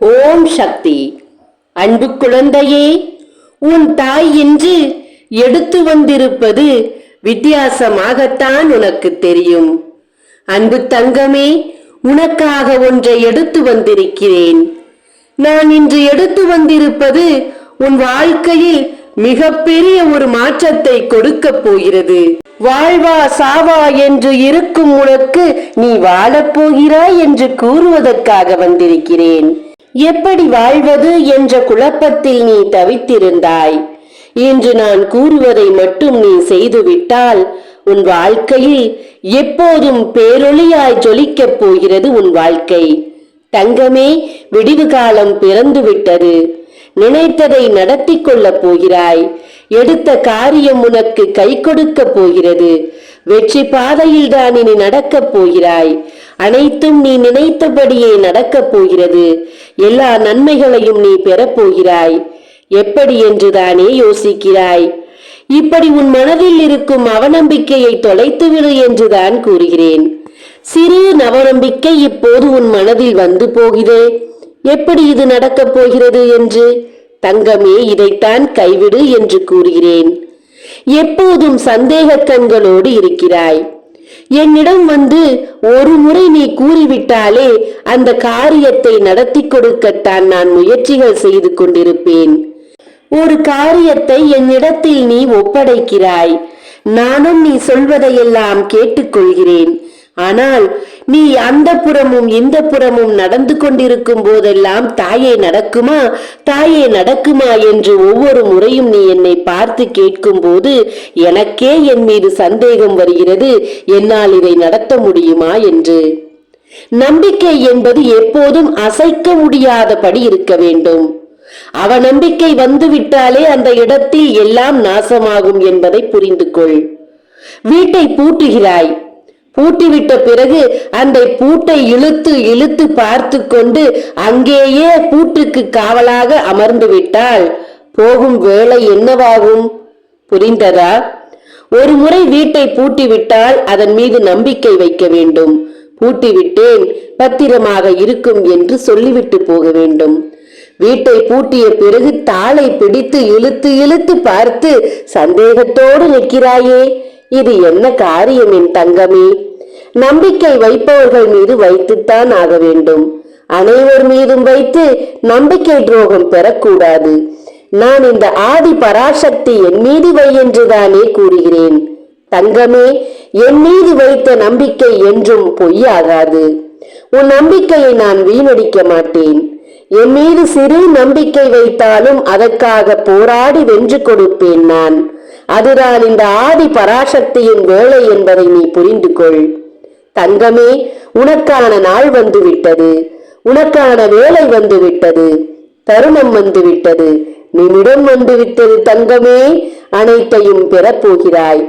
ஓம் சக்தி. அன்பு குழந்தையே, உன் தாய் என்று எடுத்து வந்திருப்பது வித்தியாசமாகத்தான் உனக்கு தெரியும். அன்பு தங்கமே, உனக்காக ஒன்றை எடுத்து வந்திருக்கிறேன். நான் இன்று எடுத்து வந்திருப்பது உன் வாழ்க்கையில் மிகப்பெரிய ஒரு மாற்றத்தை கொடுக்க போகிறது. வாழ்வா சாவா என்று இருக்கும் உனக்கு நீ வாழப் போகிறாய் என்று கூறுவதற்காக வந்திருக்கிறேன். எப்படி வாழ்வது என்ற குழப்பத்தில் நீ தவித்திருந்தாய். இன்று நான் கூறுவதை மட்டும் நீ செய்துவிட்டால் உன் வாழ்க்கையில் எப்போதும் பேரொளியாய் ஜொலிக்கப் போகிறது உன் வாழ்க்கை. தங்கமே, விடிவு காலம் பிறந்து விட்டது. நினைத்ததை நடத்தி கொள்ளப் போகிறாய். எடுத்த காரியம் உனக்கு கை கொடுக்க போகிறது. வெற்றி பாதையில் தான் இனி நடக்கப் போகிறாய். அனைத்தும் நீ நினைத்தபடியே நடக்கப் போகிறது. எல்லா நன்மைகளையும் நீ பெறப்போகிறாய். எப்படி என்றுதானே யோசிக்கிறாய்? இப்படி உன் மனதில் இருக்கும் அவநம்பிக்கையை தொலைத்துவிடு என்றுதான் கூறுகிறேன். சிறு நவநம்பிக்கை இப்போது உன் மனதில் வந்து போகிறே. எப்படி இது நடக்கப் போகிறது என்று? தங்கமே, இதைத்தான் கைவிடு என்று கூறுகிறேன். எப்போதும் சந்தேக கண்களோடு இருக்கிறாய். என்னிடம் வந்து ஒரு முறை நீ கூறிவிட்டாலே அந்த காரியத்தை நடத்தி கொடுக்கத்தான் நான் முயற்சிகள் செய்து கொண்டிருப்பேன். ஒரு காரியத்தை என்னிடத்தில் நீ ஒப்படைக்கிறாய். நானும் நீ சொல்வதையெல்லாம் கேட்டுக்கொள்கிறேன். ஆனால் நீ அந்த புறமும் இந்த புறமும் நடந்து கொண்டிருக்கும் போதெல்லாம் தாயே நடக்குமா, தாயே நடக்குமா என்று ஒவ்வொரு முறையும் நீ என்னை பார்த்து கேட்கும் போது எனக்கே என் மீது சந்தேகம் வருகிறது, என்னால் இதை நடத்த முடியுமா என்று. நம்பிக்கை என்பது எப்போதும் அசைக்க முடியாதபடி இருக்க வேண்டும். அவநம்பிக்கை வந்துவிட்டாலே அந்த இடத்தில் எல்லாம் நாசமாகும் என்பதை புரிந்து கொள். வீட்டை பூட்டுகிறாய். பூட்டிவிட்ட பிறகு அந்த பூட்டை இழுத்து இழுத்து பார்த்து கொண்டு அங்கேயே பூட்டுக்கு காவலாக அமர்ந்து விட்டால் போகும் வேளை என்னவாகும்? புரிந்ததா? ஒரு முறை வீட்டை பூட்டிவிட்டால் அதன் மீது நம்பிக்கை வைக்க வேண்டும். பூட்டிவிட்டேன், பத்திரமாக இருக்கும் என்று சொல்லிவிட்டு போக வேண்டும். வீட்டை பூட்டிய பிறகு தாளை பிடித்து இழுத்து இழுத்து பார்த்து சந்தேகத்தோடு நிற்கிறாயே, இது என்ன காரியம் என் தங்கமே? நம்பிக்கை வைப்பவர்கள் மீது வைத்துத்தான் ஆக வேண்டும். அனைவர் மீதும் வைத்து நம்பிக்கை துரோகம் பெறக்கூடாது. நான் இந்த ஆதி பராசக்தி என் மீது வை என்றுதானே கூறுகிறேன். தங்கமே, என் மீது வைத்த நம்பிக்கை என்றும் பொய்யாகாது. உன் நம்பிக்கையை நான் வீணடிக்க மாட்டேன். என் மீது சிறு நம்பிக்கை வைத்தாலும் அதற்காக போராடி வென்று கொடுப்பேன் நான். அதுதான் இந்த ஆதி பராசக்தியின் வேலை என்பதை நீ புரிந்து கொள். தங்கமே, உனக்கான நாள் வந்துவிட்டது. உனக்கான வேலை வந்துவிட்டது. தருணம் வந்துவிட்டது. நிமிடம் வந்துவிட்டது. தங்கமே, அனைத்தையும் பெறப்போகிறாய்.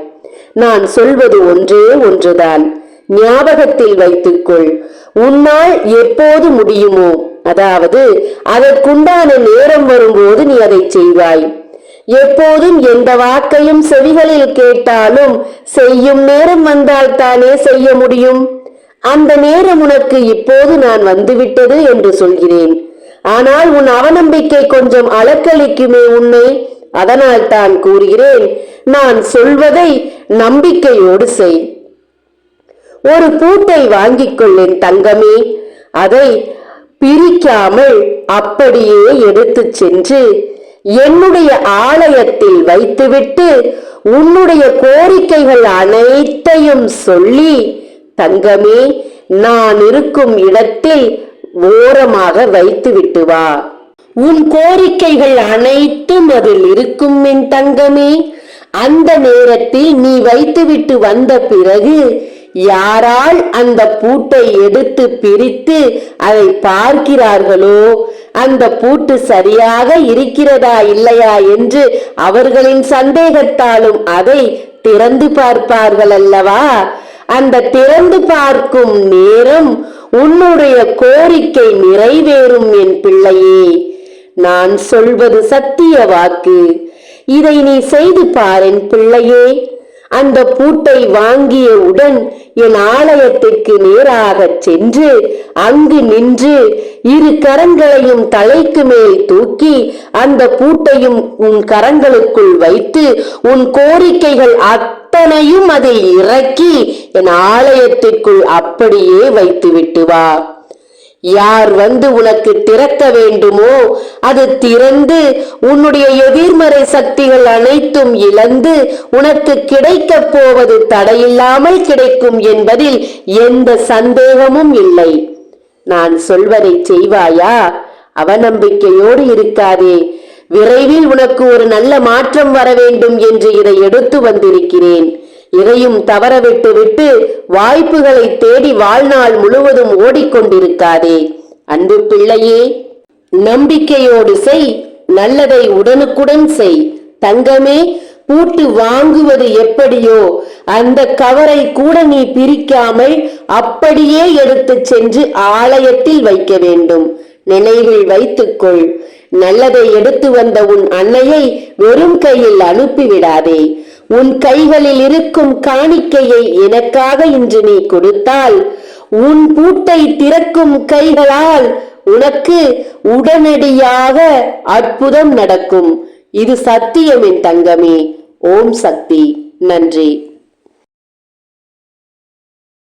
நான் சொல்வது ஒன்றே ஒன்றுதான். ஞாபகத்தில் வைத்துக்கொள். உன்னால் எப்போது முடியுமோ, அதாவது அதற்குண்டான நேரம் வரும்போது நீ அதை செய்வாய். எப்போதும் எந்த வாக்கையும் செவிகளில் கேட்டாலும் செய்யும் நேரம் வந்தால் தானே செய்ய முடியும். அந்த நேரம் உனக்கு இப்போது நான் வந்துவிட்டது என்று சொல்கிறேன். ஆனால் உன் அவநம்பிக்கை கொஞ்சம் அலக்களிக்குமே உன்னை. அதனால் தான் கூறுகிறேன், நான் சொல்வதை நம்பிக்கையோடு செய். ஒரு பூட்டை வாங்கிக் கொள்ளேன் தங்கமே. அதை பிரிக்காமல் அப்படியே எடுத்து சென்று என்னுடைய ஆலயத்தில் வைத்துவிட்டு உன்னுடைய கோரிக்கைகள் அனைத்தையும் சொல்லி, தங்கமே, நான் இருக்கும் இடத்தில் ஓரமாக வைத்து விட்டு வா. உன் கோரிக்கைகள் அனைத்தும் அதில் இருக்கும் என் தங்கமே. அந்த நேரத்தில் நீ வைத்துவிட்டு வந்த பிறகு யாரால் அந்த பூட்டை எடுத்து பிரித்து அதை பார்க்கிறார்களோ, அந்த பூட்டு சரியாக இருக்கிறதா இல்லையா என்று அவர்களின் சந்தேகத்தாலும் அதை திறந்து பார்ப்பார்கள் அல்லவா? அந்த திறந்து பார்க்கும் நேரம் உன்னுடைய கோரிக்கை நிறைவேறும் என் பிள்ளையே. நான் சொல்வது சத்திய வாக்கு. இதை நீ செய்து பார் என் பிள்ளையே. அந்த பூட்டை வாங்கியவுடன் என் ஆலயத்திற்கு நேராக சென்று அங்கு நின்று இரு கரங்களையும் தலைக்கு மேல் தூக்கி அந்த பூட்டையும் உன் கரங்களுக்குள் வைத்து உன் கோரிக்கைகள் அத்தனையும் அதில் இறக்கி என் ஆலயத்திற்குள் அப்படியே வைத்து விட்டு வா. யார் வந்து உனக்கு திறக்க வேண்டுமோ அது திறந்து உன்னுடைய எதிர்மறை சக்திகள் அனைத்தும் இழந்து உனக்கு கிடைக்கப் போவது தடையில்லாமல் கிடைக்கும் என்பதில் எந்த சந்தேகமும் இல்லை. நான் சொல்வதை செய்வாயா? அவநம்பிக்கையோடு இருக்காதே. விரைவில் உனக்கு ஒரு நல்ல மாற்றம் வர வேண்டும் என்று இதை எடுத்து வந்திருக்கிறேன். இதையும் தவறவிட்டு விட்டு வாய்ப்புகளை தேடி வாழ்நாள் முழுவதும் ஓடிக்கொண்டிருக்காதே. அன்பு பிள்ளையே, நம்பிக்கையோடு செய், நல்லதை உடனுக்குடன் செய். தங்கமே, பூட்டு வாங்குவது எப்படியோ அந்த கவரை கூட நீ பிரிக்காமல் அப்படியே எடுத்து சென்று ஆலயத்தில் வைக்க வேண்டும். நினைவில் வைத்துக்கொள். நல்லதை எடுத்து வந்த உன் அன்னையை வெறும் கையில் அனுப்பிவிடாதே. உன் கைகளில் இருக்கும் காணிக்கையை எனக்காக இன்று நீ கொடுத்தால் உன் பூட்டை திறக்கும் கைகளால் உனக்கு உடனடியாக அற்புதம் நடக்கும். இது சத்தியம் என் தங்கமே. ஓம் சக்தி. நன்றி.